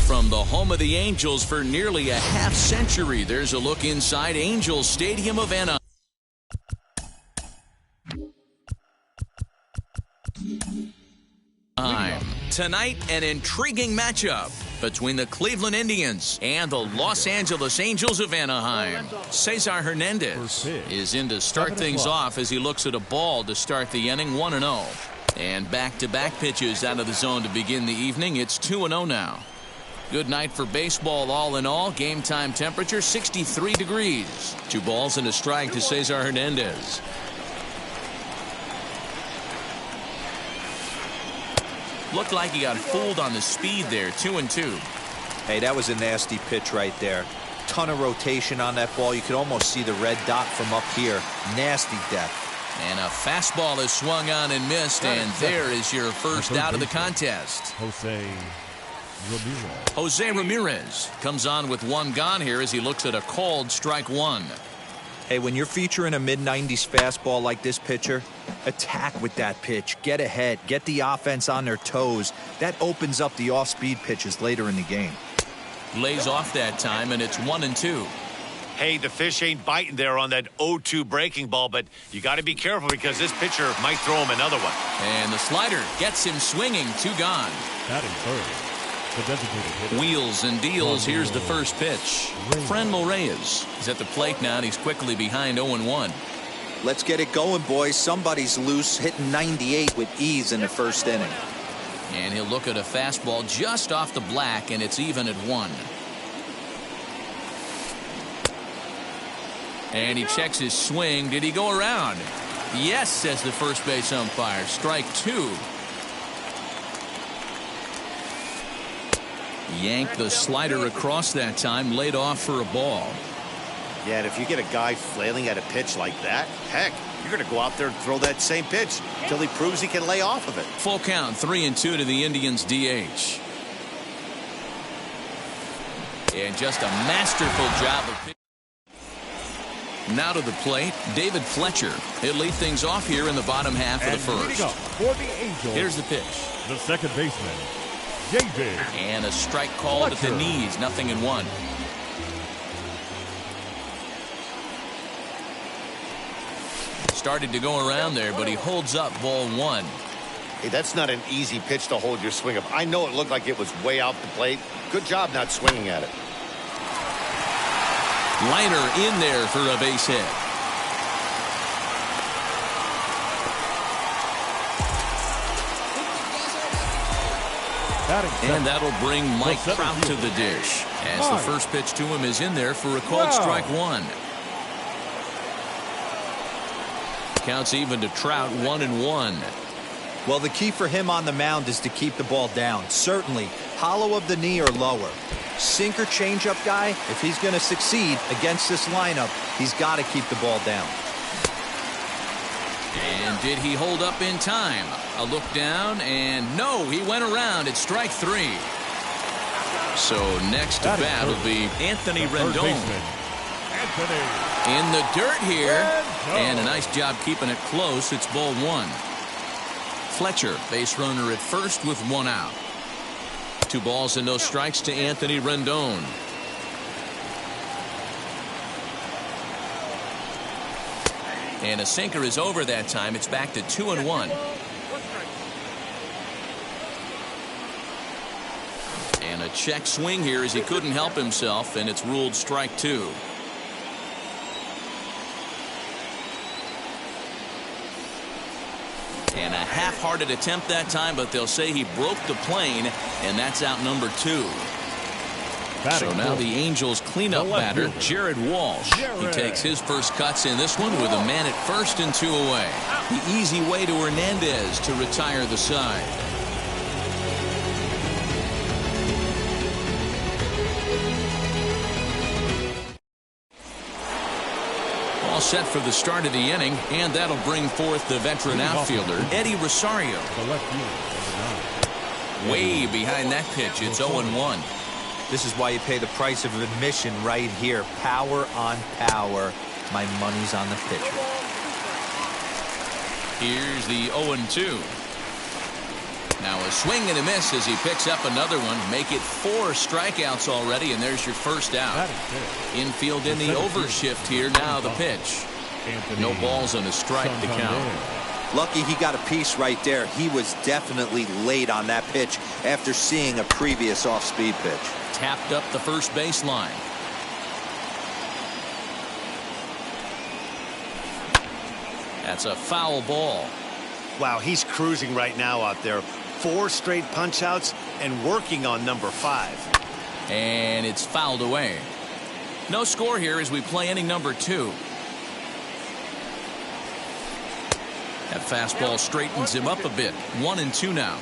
From the home of the Angels for nearly a half-century, there's a look inside Angels Stadium of Anaheim. Tonight, an intriguing matchup between the Cleveland Indians and the Los Angeles Angels of Anaheim. Cesar Hernandez is in to start things off as he looks at a ball to start the inning, 1-0. And back-to-back pitches out of the zone to begin the evening. It's 2-0 now. Good night for baseball all in all. Game time temperature 63 degrees. 2 balls and a strike to Cesar Hernandez. Looked like he got fooled on the speed there. 2-2. Hey, that was a nasty pitch right there. Ton of rotation on that ball. You could almost see the red dot from up here. Nasty depth. And a fastball is swung on and missed, and there is your first out of the contest. Jose Ramirez comes on with 1 gone here as he looks at a called strike 1. Hey, when you're featuring a mid-90s fastball like this pitcher, attack with that pitch. Get ahead. Get the offense on their toes. That opens up the off-speed pitches later in the game. Lays off that time, and it's 1-2. Hey, the fish ain't biting there on that 0-2 breaking ball, but you got to be careful because this pitcher might throw him another one. And the slider gets him swinging. 2 gone. Batting first. Wheels and deals. Here's the first pitch. Franmil Reyes is at the plate now, and he's quickly behind 0-1. Let's get it going, boys. Somebody's loose, hitting 98 with ease in the first inning. And he'll look at a fastball just off the black, and it's even at 1. And he checks his swing. Did he go around? Yes, says the first base umpire. Strike 2. Yanked the slider across that time, laid off for a ball. Yeah, and if you get a guy flailing at a pitch like that, heck, you're going to go out there and throw that same pitch until he proves he can lay off of it. Full count, 3-2 to the Indians DH. And just a masterful job of pitching. Now to the plate, David Fletcher. He'll lead things off here in the bottom half of the first. For the Angels, here's the pitch. The second baseman, David. And a strike called at the knees, 0-1. Started to go around there, but he holds up ball 1. Hey, that's not an easy pitch to hold your swing of. I know it looked like it was way out the plate. Good job not swinging at it. Liner in there for a base hit. And that'll bring Mike Trout to the dish as the first pitch to him is in there for a called strike 1. Counts even to Trout, 1-1. Well, the key for him on the mound is to keep the ball down. Certainly, hollow of the knee or lower. Sinker changeup guy, if he's going to succeed against this lineup, he's got to keep the ball down. And did he hold up in time? A look down, and no, he went around. It's strike 3. So next to bat will be Anthony Rendon. In the dirt here, and a nice job keeping it close. It's ball 1. Fletcher, base runner at first with 1 out. 2 balls and no strikes to Anthony Rendon. And a sinker is over that time. It's back to 2-1. And a check swing here as he couldn't help himself, and it's ruled strike 2. And a half-hearted attempt that time, but they'll say he broke the plane, and that's out number 2. So now the Angels cleanup batter, Jared Walsh. He takes his first cuts in this one with a man at first and 2 away. The easy way to Hernandez to retire the side. All set for the start of the inning, and that'll bring forth the veteran outfielder, Eddie Rosario. Way behind that pitch, it's 0-1. This is why you pay the price of admission right here. Power on power. My money's on the pitcher. Here's the 0-2. Now a swing and a miss as he picks up another one. Make it 4 strikeouts already, and there's your first out. Infield in the overshift here. Now the pitch. No balls and a strike to count. Lucky he got a piece right there. He was definitely late on that pitch after seeing a previous off-speed pitch. Tapped up the first baseline. That's a foul ball. Wow, he's cruising right now out there. 4 straight punch-outs and working on number 5. And it's fouled away. No score here as we play inning number 2. That fastball straightens him up a bit. 1-2 now.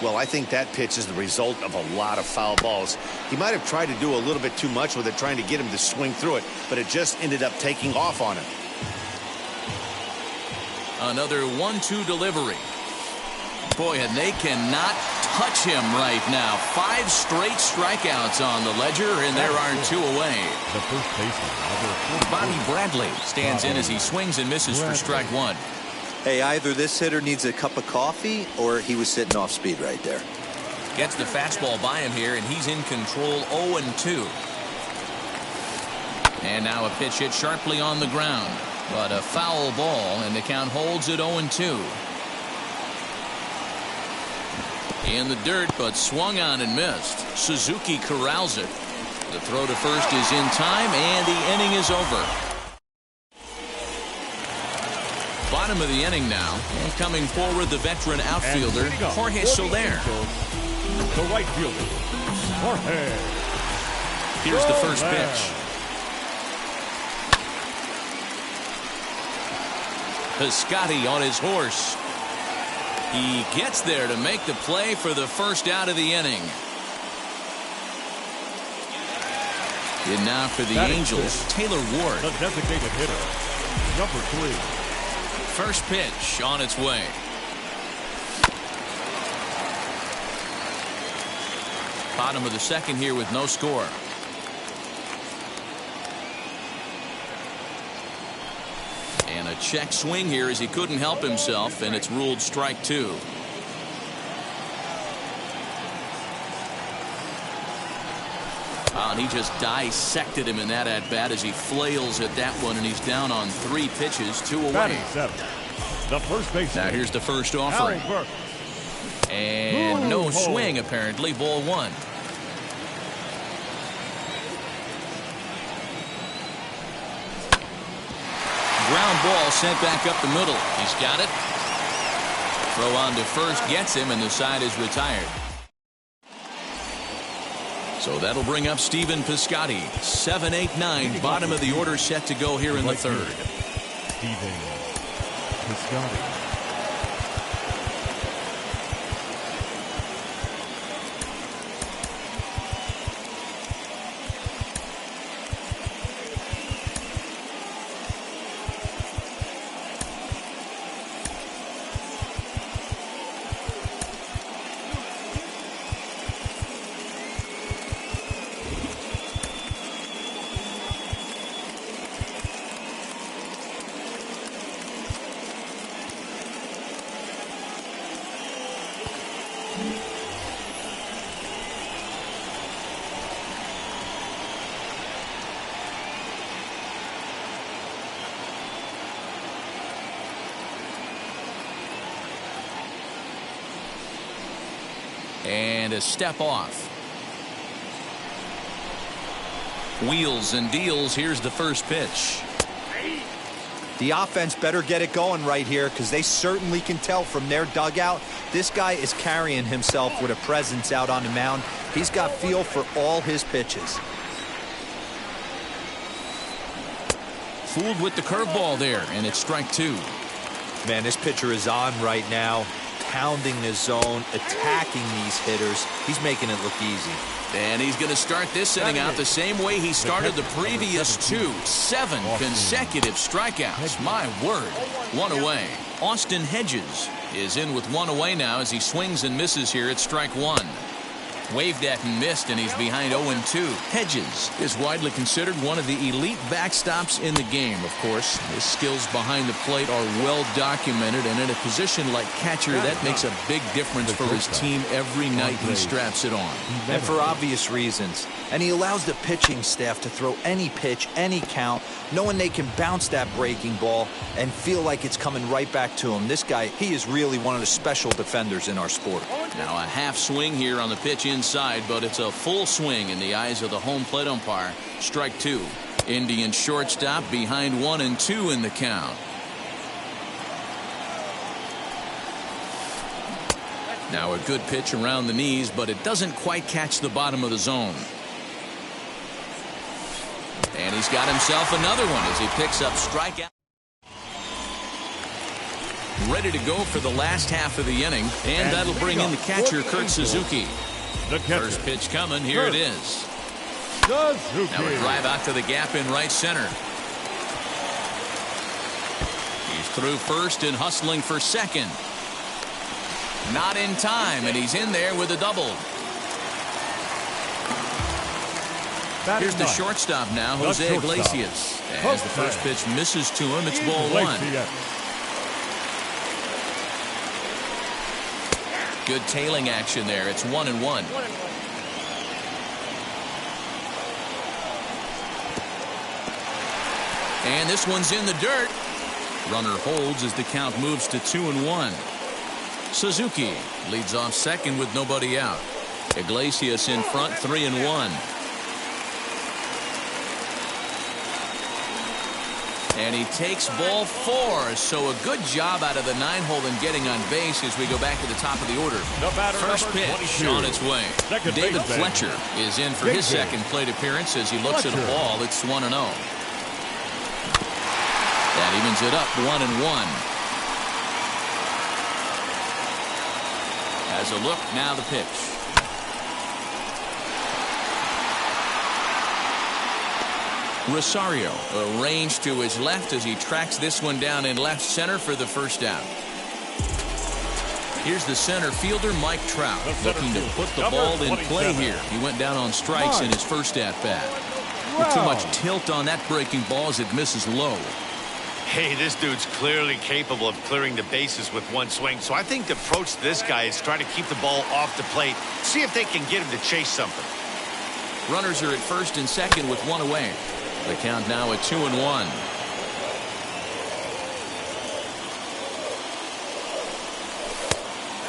Well, I think that pitch is the result of a lot of foul balls. He might have tried to do a little bit too much with it, trying to get him to swing through it, but it just ended up taking off on him. Another 1-2 delivery. Boy, and they cannot touch him right now. 5 straight strikeouts on the ledger, and there are 2 away. The first baseman, Bobby Bradley stands in as he swings and misses for strike 1. Hey, either this hitter needs a cup of coffee or he was sitting off speed right there. Gets the fastball by him here, and he's in control. 0-2. And now a pitch hit sharply on the ground. But a foul ball, and the count holds at 0-2. In the dirt, but swung on and missed. Suzuki corrals it. The throw to first is in time, and the inning is over. Bottom of the inning now. And coming forward, the veteran outfielder, Jorge Soler. The right fielder, Jorge. Here's the first pitch. Piscotty on his horse. He gets there to make the play for the first out of the inning. And now for the Angels, Taylor Ward. The designated hitter, number 3. First pitch on its way. Bottom of the second here with no score. And a check swing here as he couldn't help himself, and it's ruled strike 2. And he just dissected him in that at bat as he flails at that one, and he's down on 3 pitches, 2 away. The first baseman. Now here's the first offering. And no swing apparently. Ball 1. Ground ball sent back up the middle. He's got it. Throw on to first gets him, and the side is retired. So that'll bring up Stephen Piscotty. 7, 8, 9. Bottom of the order set to go here in the third. Stephen Piscotty. And a step off. Wheels and deals. Here's the first pitch. The offense better get it going right here, because they certainly can tell from their dugout this guy is carrying himself with a presence out on the mound. He's got feel for all his pitches. Fooled with the curveball there, and it's strike 2. Man, this pitcher is on right now, pounding the zone, attacking these hitters. He's making it look easy. And he's going to start this inning out the same way he started the previous 2. 7 consecutive strikeouts. My word. 1 away. Austin Hedges is in with 1 away now as he swings and misses here at strike 1. Waved at and missed, and he's behind 0-2. Hedges is widely considered one of the elite backstops in the game, of course. His skills behind the plate are well documented, and in a position like catcher, that makes a big difference for his team every night he straps it on. And for obvious reasons. And he allows the pitching staff to throw any pitch, any count, knowing they can bounce that breaking ball and feel like it's coming right back to him. This guy, he is really one of the special defenders in our sport. Now a half swing here on the pitch inside, but it's a full swing in the eyes of the home plate umpire. Strike two. Indian shortstop behind 1-2 in the count. Now a good pitch around the knees, but it doesn't quite catch the bottom of the zone. And he's got himself another one as he picks up strikeout. Ready to go for the last half of the inning, and that'll bring in the catcher, Kurt Suzuki. First pitch coming. Here it is. Now a drive out to the gap in right center. He's through first and hustling for second. Not in time, and he's in there with a double. Here's the shortstop now, Jose Iglesias. As the first pitch misses to him, it's ball one. Good tailing action there. It's 1-1. And this one's in the dirt. Runner holds as the count moves to 2-1. Suzuki leads off second with nobody out. Iglesias in front, 3-1. And he takes ball four. So a good job out of the 9-hole in getting on base as we go back to the top of the order. First pitch on its way. David Fletcher is in for his second plate appearance as he looks at a ball. It's 1-0. That evens it up 1-1. As a look, now the pitch. Rosario arranged to his left as he tracks this one down in left center for the first out. Here's the center fielder, Mike Trout, looking to put the ball in play here. He went down on strikes in his first at-bat. With too much tilt on that breaking ball as it misses low. Hey, this dude's clearly capable of clearing the bases with one swing. So I think the approach to this guy is try to keep the ball off the plate. See if they can get him to chase something. Runners are at first and second with one away. The count now at 2-1.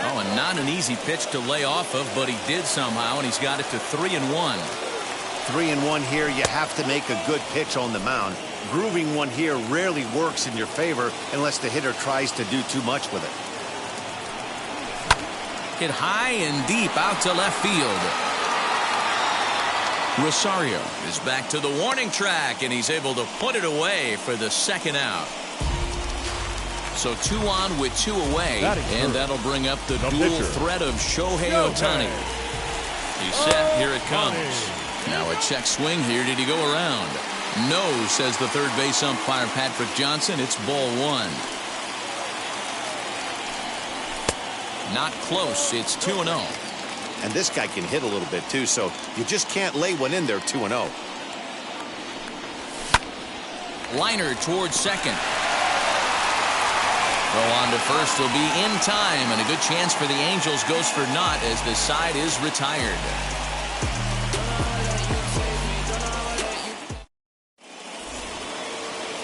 Oh, and not an easy pitch to lay off of, but he did somehow, and he's got it to 3-1. 3-1 here. You have to make a good pitch on the mound. Grooving one here rarely works in your favor unless the hitter tries to do too much with it. Hit high and deep out to left field. Rosario is back to the warning track, and he's able to put it away for the second out. So 2 on with 2 away, and that'll bring up the dual threat of Shohei Ohtani. He's set. Here it comes. Now a check swing here. Did he go around? No, says the third base umpire, Patrick Johnson. It's ball one. Not close. It's 2-0. And this guy can hit a little bit, too, so you just can't lay one in there 2-0. Liner towards second. Throw on to first will be in time, and a good chance for the Angels goes for naught as the side is retired.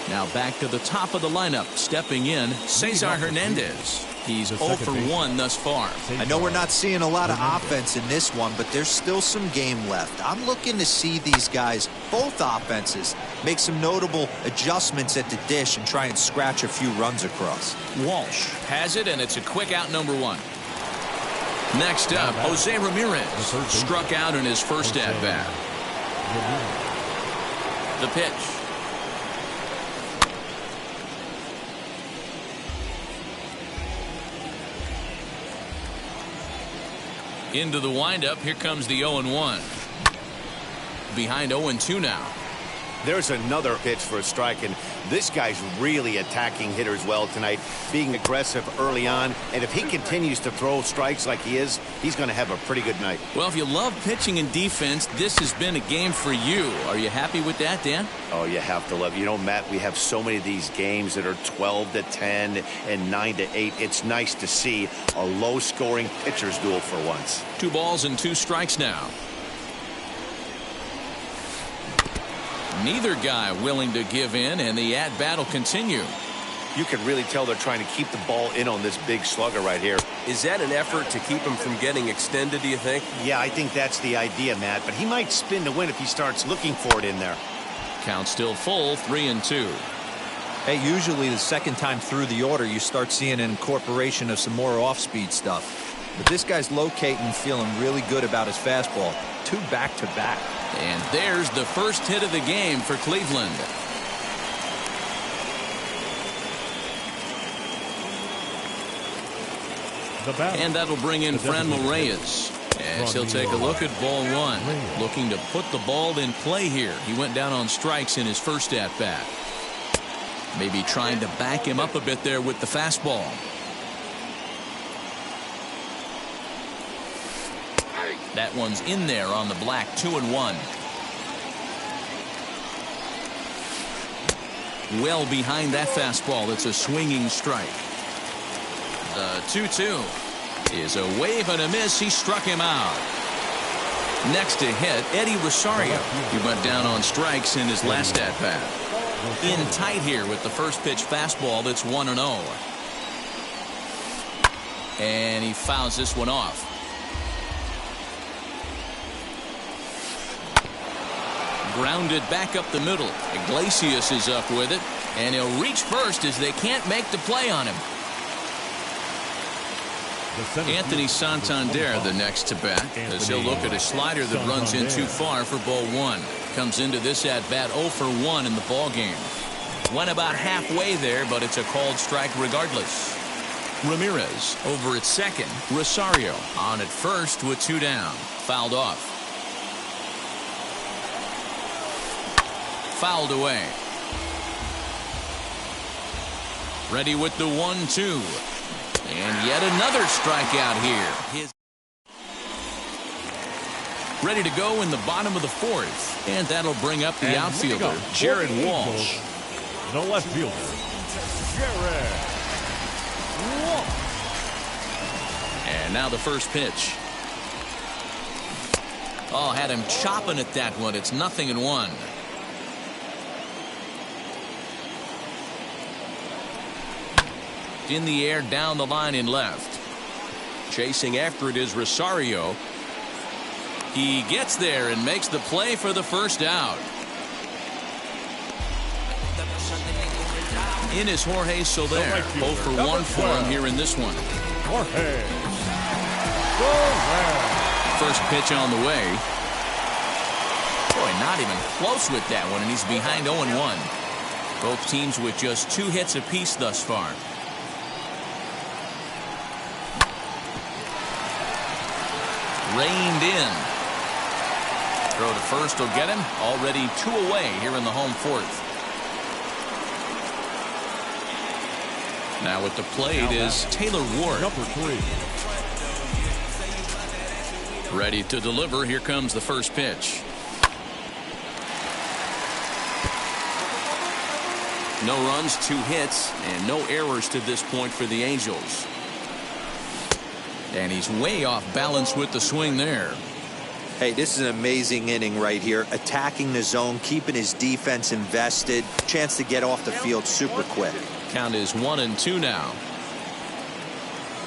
Now back to the top of the lineup. Stepping in, Cesar Hernandez. He's 0 for 1 thus far. I know we're not seeing a lot of offense in this one, but there's still some game left. I'm looking to see these guys, both offenses, make some notable adjustments at the dish and try and scratch a few runs across. Walsh has it, and it's a quick out, number 1. Next up, Jose Ramirez struck out in his first at-bat. The pitch. Into the windup. Here comes the 0-1. Behind 0-2 now. There's another pitch for a strike, and this guy's really attacking hitters well tonight, being aggressive early on. And if he continues to throw strikes like he is, he's going to have a pretty good night. Well, if you love pitching and defense, this has been a game for you. Are you happy with that, Dan? Oh, you have to love it. You know, Matt, we have so many of these games that are 12-10 and 9-8. It's nice to see a low-scoring pitcher's duel for once. 2 balls and 2 strikes now. Neither guy willing to give in, and the at-bat will continue. You can really tell they're trying to keep the ball in on this big slugger right here. Is that an effort to keep him from getting extended, do you think? Yeah, I think that's the idea, Matt, but he might spin to win if he starts looking for it in there. Count still full, 3-2. Hey, usually the second time through the order, you start seeing an incorporation of some more off-speed stuff. But this guy's locating, feeling really good about his fastball. 2 back-to-back. And there's the first hit of the game for Cleveland. And that'll bring in Franmil Reyes, as he'll take a look at ball 1, looking to put the ball in play here. He went down on strikes in his first at-bat. Maybe trying to back him up a bit there with the fastball. That one's in there on the black, 2-1. Well behind that fastball. It's a swinging strike. The 2-2 is a wave and a miss. He struck him out. Next to hit, Eddie Rosario. He went down on strikes in his last at-bat. In tight here with the first pitch fastball that's 1-0. And he fouls this one off. Grounded back up the middle. Iglesias is up with it, and he'll reach first as they can't make the play on him. Anthony Santander the next to bat, as he'll look at a slider that runs in too far for ball 1. Comes into this at bat 0 for 1 in the ball game. Went about halfway there, but it's a called strike regardless. Ramirez over at second. Rosario on at first with 2 down. Fouled off. Fouled away. Ready with the 1-2. And yet another strikeout here. Ready to go in the bottom of the 4th. And that'll bring up the outfielder, Jared Walsh. The left fielder, Jared Walsh. And now the first pitch. Oh, had him chopping at that one. It's 0-1. In the air, down the line in left. Chasing after it is Rosario. He gets there and makes the play for the first out. In is Jorge Soler. 0 for 1 for him here in this one. Jorge Soler. First pitch on the way. Boy, not even close with that one, and he's behind 0-1. Both teams with just 2 hits apiece thus far. Reined in. Throw to first will get him. Already 2 away here in the home 4th. Now at the plate is Taylor Ward. Number 3. Ready to deliver. Here comes the first pitch. No runs, 2 hits, and no errors to this point for the Angels. And he's way off balance with the swing there. Hey, this is an amazing inning right here. Attacking the zone, keeping his defense invested. Chance to get off the field super quick. Count is 1-2 now.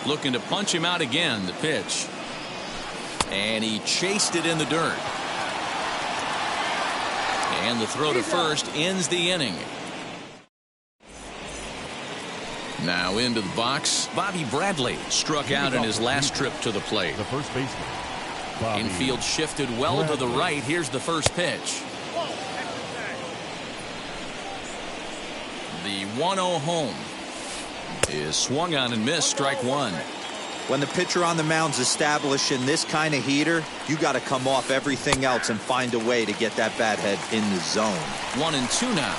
Looking to punch him out again. The pitch. And he chased it in the dirt. And the throw to first ends the inning. Now into the box, Bobby Bradley struck out in his last trip to the plate. The first baseman. Bobby. Infield shifted well to the right. Here's the first pitch. The 1-0 home is swung on and missed. Strike 1. When the pitcher on the mound's establishing this kind of heater, you got to come off everything else and find a way to get that bat head in the zone. 1-2 now.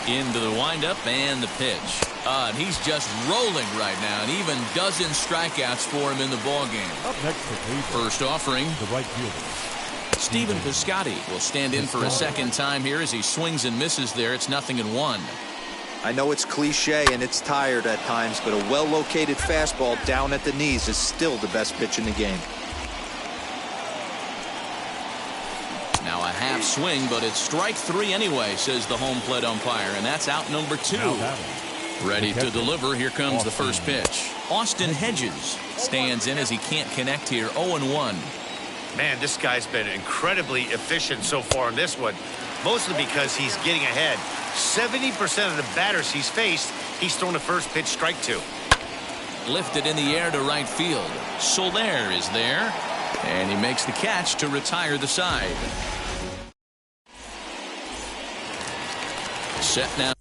Into the windup and the pitch. And he's just rolling right now, and even dozen strikeouts for him in the ballgame. Up next for Cleveland, First offering, the right fielder, Stephen Piscotty will stand in for a second time here as he swings and misses there. It's 0-1. I know it's cliche and it's tired at times, but a well-located fastball down at the knees is still the best pitch in the game. Now a half swing, but it's strike 3 anyway, says the home plate umpire, and that's out number 2. now batting, Ready to deliver. Here comes the first pitch. Austin Hedges stands in as he can't connect here. 0-1. Man, this guy's been incredibly efficient so far in this one, mostly because he's getting ahead. 70% of the batters he's faced, he's thrown the first pitch strike 2. Lifted in the air to right field. Soler is there, and he makes the catch to retire the side. Set now.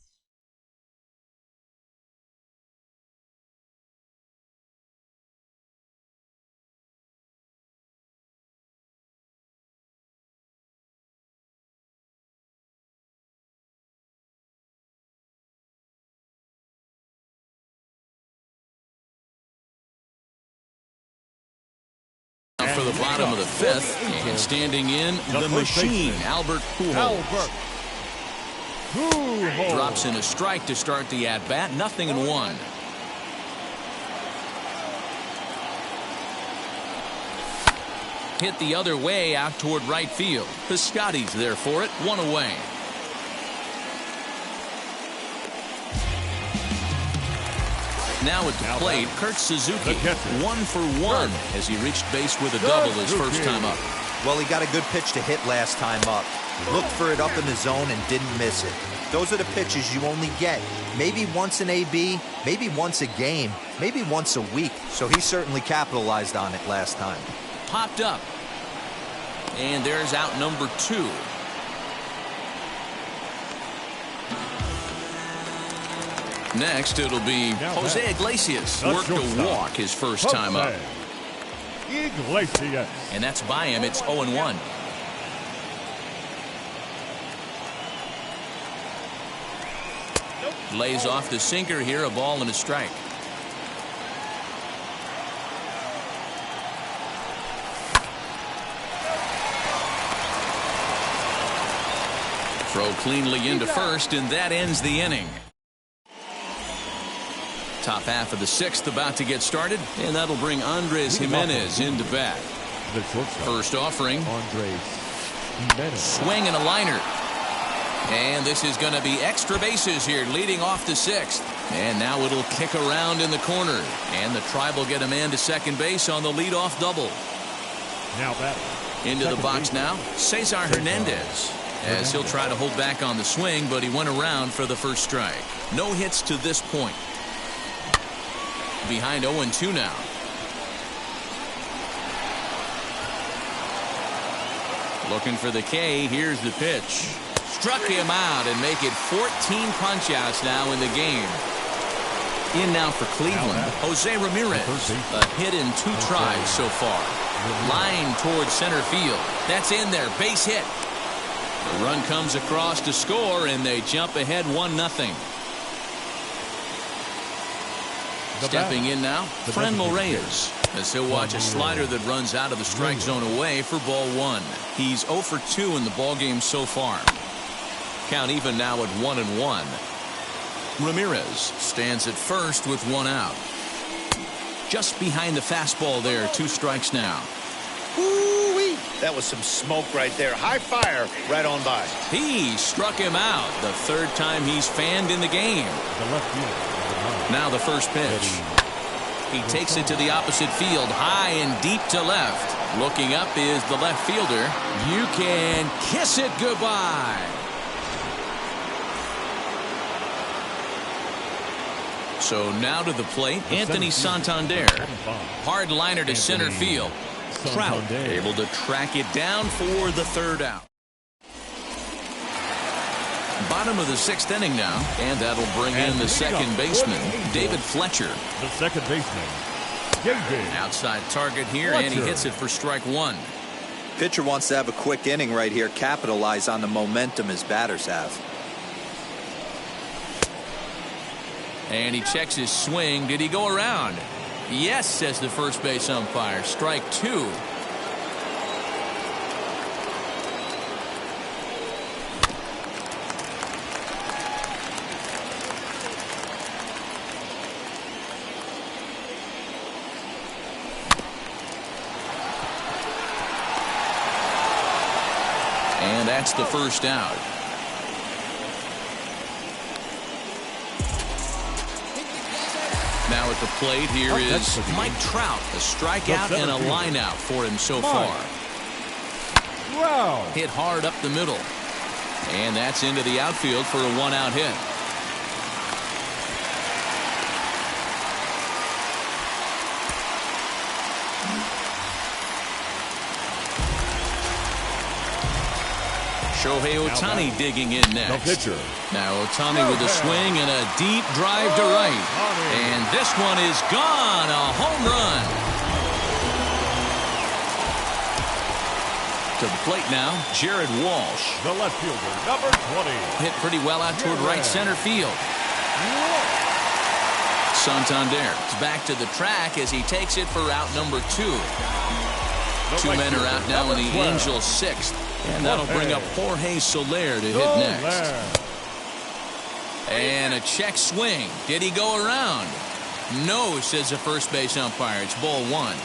For the bottom of the 5th, and standing in the machine, Albert Pujols. Drops in a strike to start the at-bat. 0-1. Hit the other way out toward right field. Piscotty's there for it. 1 away. Now at the plate, Kurt Suzuki, 1 for 1 as he reached base with a double his first time up. Well, he got a good pitch to hit last time up. Looked for it up in the zone and didn't miss it. Those are the pitches you only get maybe once in AB, maybe once a game, maybe once a week. So he certainly capitalized on it last time. Popped up. And there's out number 2. Next, it'll be Jose Iglesias. Worked a walk his first time up. Iglesias. And that's by him. It's 0-1. Lays off the sinker here. A ball and a strike. Throw cleanly into first, and that ends the inning. Top half of the 6th about to get started, and that'll bring Andres Gimenez into bat. First offering. Swing and a liner. And this is going to be extra bases here, leading off the 6th. And now it'll kick around in the corner. And the Tribe will get a man to second base on the leadoff double. Now that into the box now, Cesar Hernandez. As he'll try to hold back on the swing, but he went around for the first strike. No hits to this point. Behind 0-2 now. Looking for the K. Here's the pitch. Struck him out and make it 14 punch-outs now in the game. In now for Cleveland, Jose Ramirez. A hit in 2 tries so far. Line towards center field. That's in there. Base hit. The run comes across to score, and they jump ahead 1-0. Stepping in now, Franmil Reyes, as he'll watch a slider that runs out of the strike zone away for ball 1. He's 0 for 2 in the ballgame so far. Count even now at 1-1. Ramirez stands at first with 1 out. Just behind the fastball there, 2 strikes now. Woo-wee. That was some smoke right there. High fire right on by. He struck him out. The 3rd time he's fanned in the game. the left field. Now the first pitch. He takes it to the opposite field, high and deep to left. Looking up is the left fielder. You can kiss it goodbye. So now to the plate, Anthony Santander. Hard liner to center field. Trout able to track it down for the 3rd out. Bottom of the 6th inning now, and that'll bring in the second baseman, David Fletcher. The second baseman, David. Outside target here, and he hits it for strike one. Pitcher wants to have a quick inning right here, capitalize on the momentum his batters have. And he checks his swing. Did he go around? Yes, says the first base umpire. Strike two. And that's the first out. Now at the plate here is Mike Trout. A strikeout and a line out for him so far. Wow. Hit hard up the middle. And that's into the outfield for a one-out hit. Shohei Ohtani digging in next. The pitcher. Now Ohtani with a swing and a deep drive to right. And this one is gone. A home run. To the plate now, Jared Walsh. The left fielder, number 20. Hit pretty well out toward right center field. Santander is back to the track as he takes it for out number two. Two men are out now in the Angels' sixth. And that'll bring up Jorge Soler to hit next. And a check swing. Did he go around? No, says the first base umpire. It's ball one.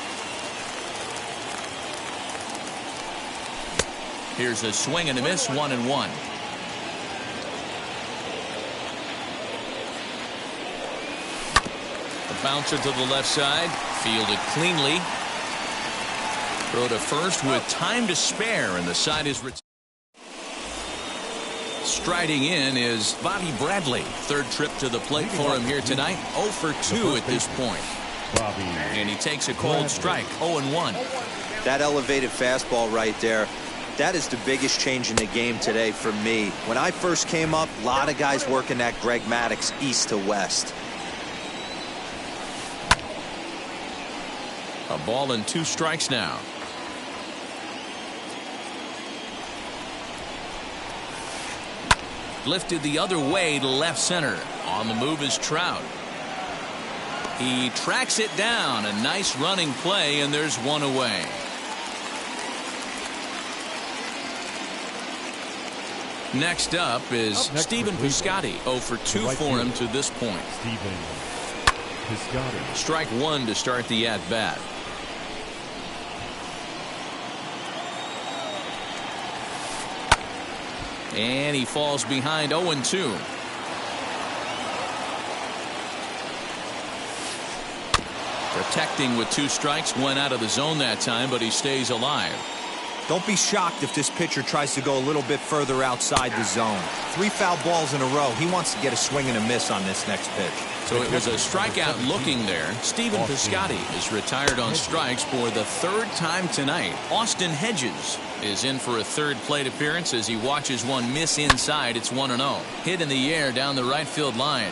Here's a swing and a miss, 1-1. The bouncer to the left side, fielded cleanly. Throw to first with time to spare, and the side is striding in is Bobby Bradley. Third trip to the plate for him here tonight. 0 for 2 at this point. And he takes a cold strike. 0-1. That elevated fastball right there, that is the biggest change in the game today for me. When I first came up, a lot of guys working that Greg Maddux east to west. A ball and 2 strikes now. Lifted the other way to left center. On the move is Trout. He tracks it down. A nice running play, and there's one away. Next up is Stephen Piscotty. 0 for 2 for him to this point. Stephen Piscotty. Strike one to start the at-bat. And he falls behind 0-2. Protecting with 2 strikes, went out of the zone that time, but he stays alive. Don't be shocked if this pitcher tries to go a little bit further outside the zone. 3 foul balls in a row. He wants to get a swing and a miss on this next pitch. So it was a strikeout looking there. Stephen Piscotty is retired on strikes for the 3rd time tonight. Austin Hedges is in for a 3rd plate appearance as he watches one miss inside. It's 1-0. Hit in the air down the right field line.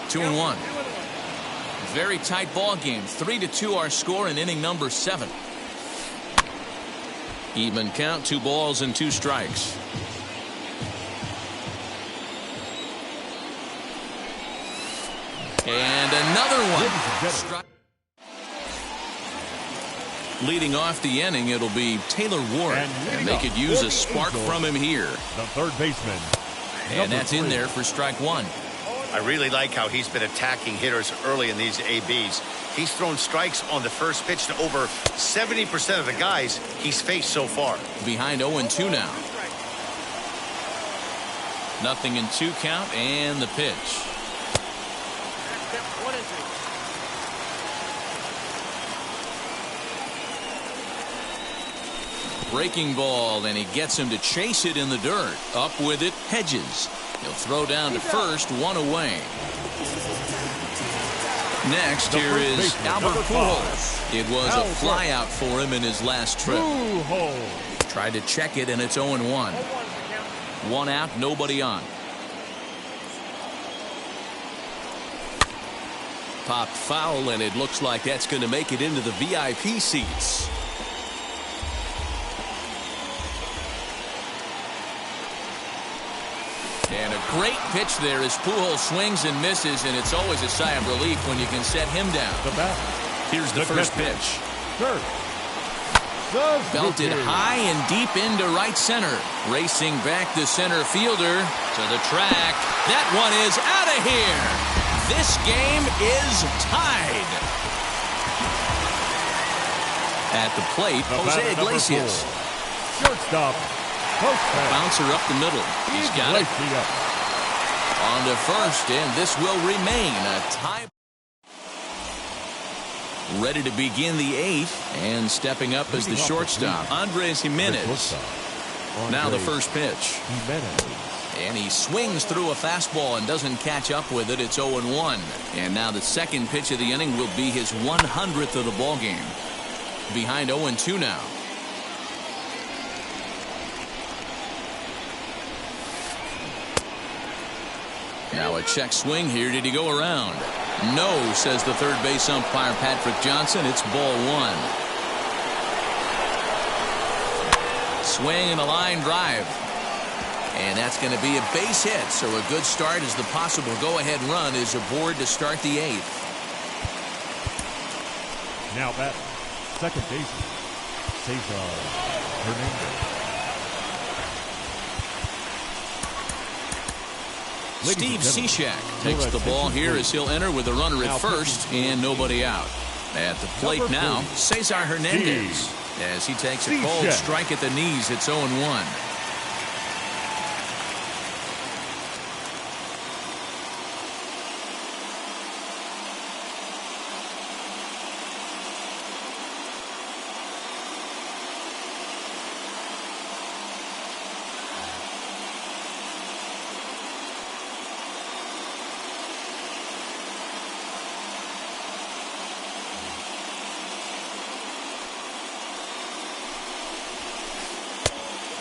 Two and 1. Very tight ball game. 3-2 our score in inning number 7. Even count, 2 balls and 2 strikes. And another one. Leading off the inning, it'll be Taylor Ward, and they could use a spark from him here. The third baseman. And that's in there for strike one. I really like how he's been attacking hitters early in these ABs. He's thrown strikes on the first pitch to over 70% of the guys he's faced so far. Behind 0-2 now. 0-2 count, and the pitch. Breaking ball, and he gets him to chase it in the dirt. Up with it, Hedges. He'll throw down to first, 1 away. Next, here is Albert Pujols. It was a fly out for him in his last trip. Tried to check it, and it's 0-1. 1 out, nobody on. popped foul, and it looks like that's going to make it into the VIP seats. And a great pitch there as Pujols swings and misses, and it's always a sigh of relief when you can set him down. The bat. Here's the first pitch. Third. Belted high and deep into right center. Racing back the center fielder to the track. That one is out of here. This game is tied. At the plate, Jose Iglesias. Shortstop. Bouncer up the middle. He's got it. On to first, and this will remain a tie. Ready to begin the eighth, and stepping up as the shortstop, Andres Gimenez. Now the first pitch. And he swings through a fastball and doesn't catch up with it. It's 0-1. And now the second pitch of the inning will be his 100th of the ball game. Behind 0-2 now. Now a check swing here. Did he go around? No, says the third base umpire Patrick Johnson. It's ball one. Swing and a line drive. And that's going to be a base hit. So a good start as the possible go-ahead run is aboard to start the eighth. Now bat, second baseman, Cesar Hernandez. Steve Cishek takes the ball here as he'll enter with a runner at first and nobody out. At the plate now, Cesar Hernandez as he takes a cold strike at the knees. It's 0-1.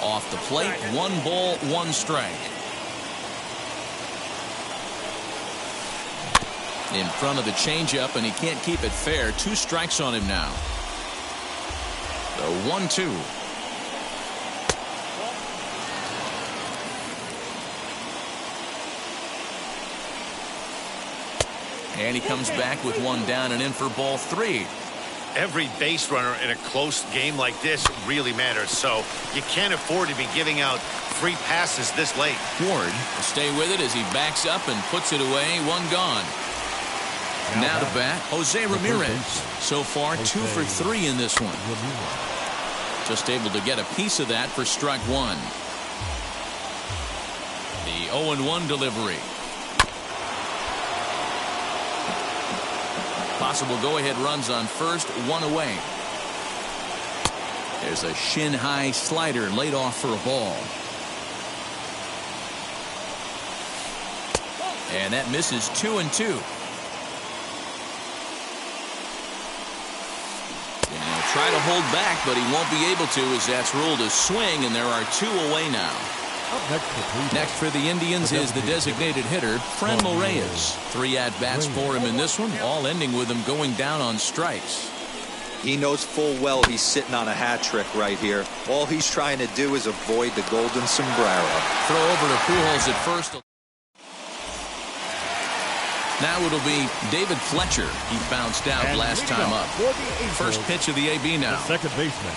Off the plate, 1 ball, 1 strike. In front of the changeup, and he can't keep it fair. 2 strikes on him now. The 1-2. And he comes back with 1 down and in for ball 3. Every base runner in a close game like this really matters, so you can't afford to be giving out free passes this late. Ward will stay with it as he backs up and puts it away. 1 gone. Now the bat, Jose Ramirez. So far, 2 for 3 in this one. Just able to get a piece of that for strike 1. The 0-1 delivery. Possible go-ahead runs on first, 1 away. There's a shin-high slider laid off for a ball. And that misses 2-2. And he'll try to hold back, but he won't be able to as that's ruled a swing, and there are 2 away now. Next for the Indians is the designated hitter, Franmil Reyes. 3 at-bats for him in this one, all ending with him going down on strikes. He knows full well he's sitting on a hat trick right here. All he's trying to do is avoid the golden sombrero. Throw over to Pujols at first. Now it'll be David Fletcher. He bounced out last time up. First pitch of the AB now. Second baseman.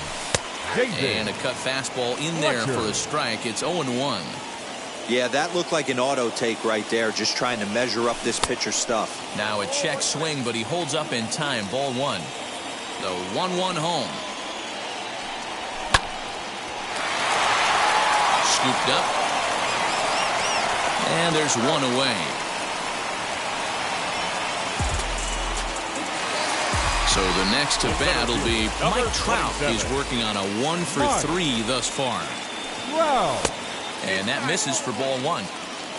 And a cut fastball in there for a strike. It's 0-1. Yeah, that looked like an auto take right there, just trying to measure up this pitcher stuff. Now a check swing, but he holds up in time. Ball 1. The 1-1 home. Scooped up. And there's 1 away. So the next to bat will be Mike Trout. He's working on a 1 for 3 thus far. Wow. And that misses for ball 1.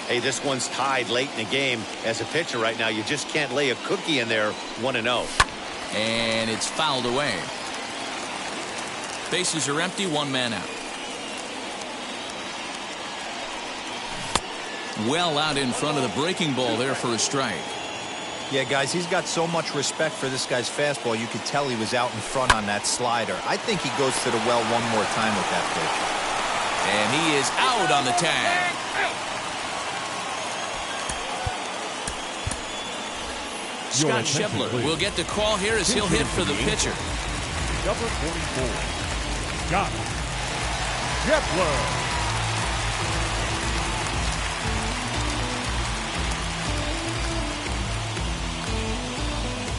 Hey, this one's tied late in the game. As a pitcher right now, you just can't lay a cookie in there 1-0. And it's fouled away. Bases are empty, 1 man out. Well out in front of the breaking ball there for a strike. Yeah, guys, he's got so much respect for this guy's fastball. You could tell he was out in front on that slider. I think he goes to the well one more time with that pitch. And he is out on the tag. Scott Schebler will get the call here as he'll hit for the pitcher. Number 44, Scott Schebler.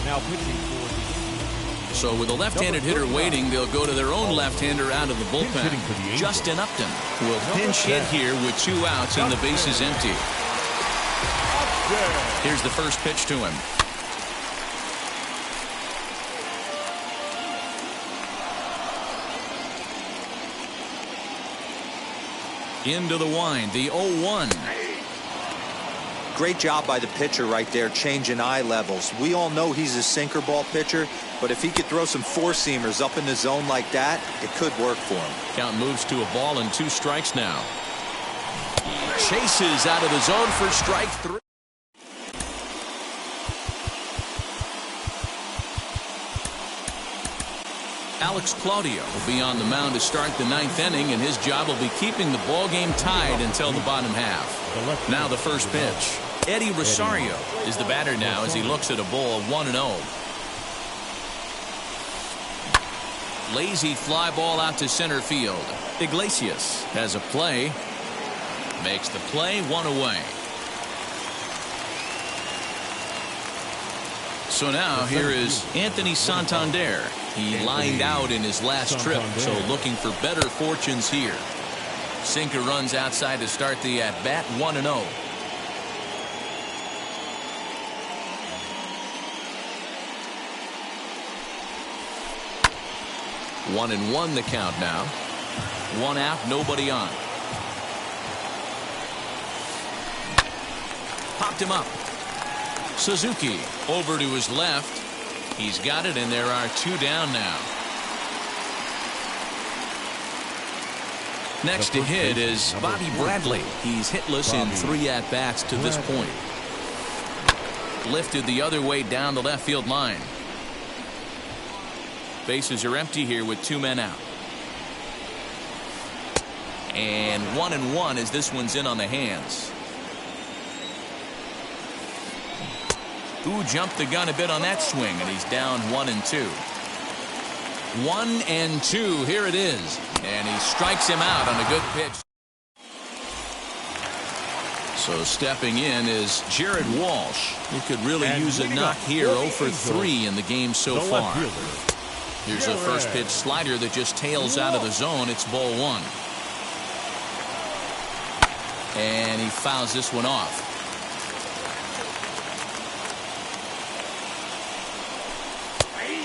Now pitching for the... So with a left-handed hitter waiting, they'll go to their own left-hander out of the bullpen. Justin Upton will pinch hit here with 2 outs and the bases empty. Here's the first pitch to him. Into the wind, the 0-1. Great job by the pitcher right there, changing eye levels. We all know he's a sinker ball pitcher, but if he could throw some four-seamers up in the zone like that, it could work for him. Count moves to a ball and 2 strikes now. Chases out of the zone for strike 3. Alex Claudio will be on the mound to start the 9th inning, and his job will be keeping the ball game tied until the bottom half. Now the first pitch. Eddie Rosario is the batter now as he looks at a ball 1-0. Lazy fly ball out to center field. Iglesias has a play. Makes the play, 1 away. So now here is Anthony Santander. He lined out in his last trip, so looking for better fortunes here. Sinker runs outside to start the at-bat, 1-0. One and one the count now. 1 out, nobody on. Popped him up. Suzuki over to his left. He's got it, and there are 2 down now. Next to hit is Bobby Bradley. He's hitless in 3 at-bats to this point. Lifted the other way down the left field line. Bases are empty here with 2 men out. And 1-1 as this one's in on the hands. Who jumped the gun a bit on that swing, and he's down 1-2. 1-2, here it is, and he strikes him out on a good pitch. So stepping in is Jared Walsh. He could really use a knock here. 0 for 3 in the game so far. Here's a first pitch slider that just tails out of the zone. It's ball 1. And he fouls this one off.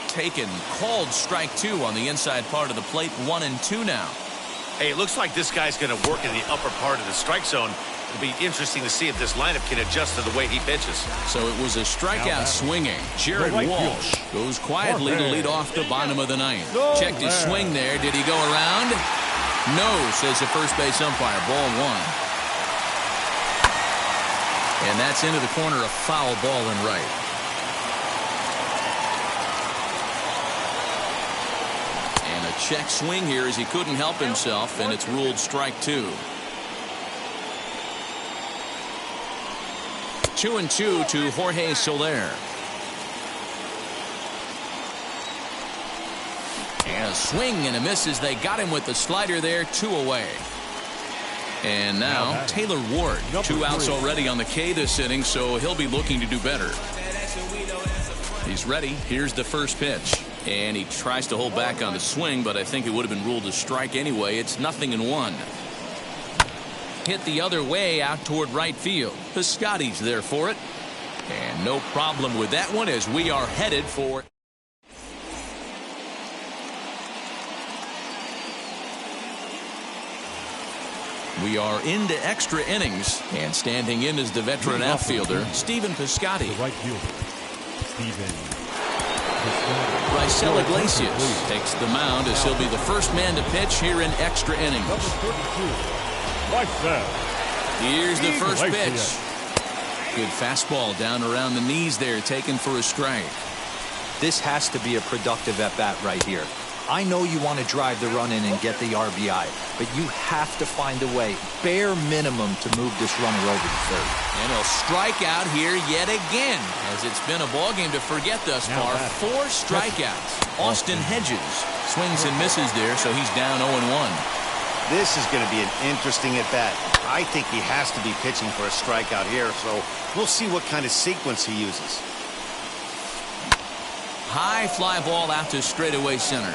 Taken, called strike 2 on the inside part of the plate. 1-2 now. Hey, it looks like this guy's going to work in the upper part of the strike zone. It'll be interesting to see if this lineup can adjust to the way he pitches. So it was a strikeout swinging. Jared Walsh goes quietly to lead off the bottom of the 9th. Checked his swing there. Did he go around? No, says the first base umpire. Ball 1. And that's into the corner, a foul ball and right. Check swing here as he couldn't help himself, and it's ruled strike 2. 2-2 to Jorge Soler. And a swing and a miss as they got him with the slider there. 2 away. And now Taylor Ward. 2 outs already on the K this inning, so he'll be looking to do better. He's ready. Here's the first pitch. And he tries to hold back on the swing, but I think it would have been ruled a strike anyway. It's 0-1. Hit the other way out toward right field. Piscotty's there for it. And no problem with that one as we are headed for... We are into extra innings, and standing in is the veteran outfielder, Stephen Piscotty. Right fielder, Stephen. Raisel Iglesias takes the mound as he'll be the first man to pitch here in extra innings. Here's the first pitch. Good fastball down around the knees there, taken for a strike. This has to be a productive at-bat right here. I know you want to drive the run in and get the RBI, but you have to find a way, bare minimum, to move this runner over to third. And he'll strike out here yet again, as it's been a ballgame to forget thus far. 4 strikeouts. Austin Hedges swings and misses there, so he's down 0-1. This is going to be an interesting at-bat. I think he has to be pitching for a strikeout here, so we'll see what kind of sequence he uses. High fly ball out to straightaway center.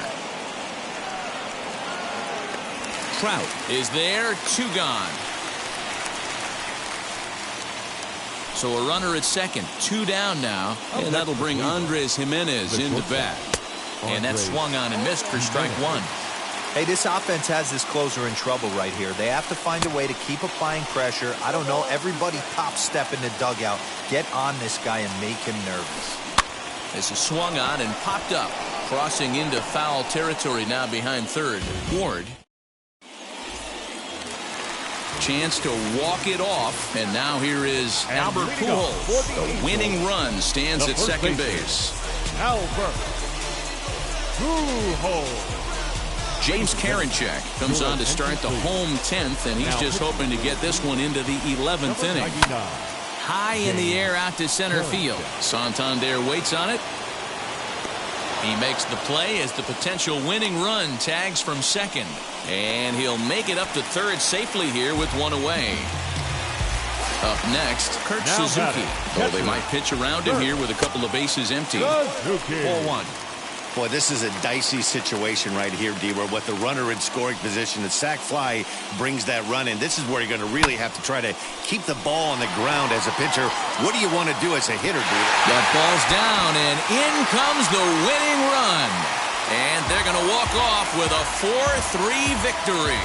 Trout is there, 2 gone. So a runner at second, 2 down now, and that'll bring Andres Jimenez into bat. And that swung on and missed for strike 1. Hey, this offense has this closer in trouble right here. They have to find a way to keep applying pressure. I don't know, everybody pop step in the dugout. Get on this guy and make him nervous. This is swung on and popped up, crossing into foul territory now behind third. Ward. Chance to walk it off, and now here is Albert Pujols. The winning run stands at second base. Albert Pujols. James Karinchak comes on to start the home 10th, and he's just hoping to get this one into the 11th inning. High in the air out to center field. Santander waits on it. He makes the play as the potential winning run tags from second. And he'll make it up to third safely here with 1 away. Up next, Kurt Suzuki. Oh, they might pitch around him here with a couple of bases empty. 4-1. Boy, this is a dicey situation right here, D-Ware. With the runner in scoring position, the sac fly brings that run in. This is where you're going to really have to try to keep the ball on the ground as a pitcher. What do you want to do as a hitter, dude? That ball's down, and in comes the winning run. And they're going to walk off with a 4-3 victory.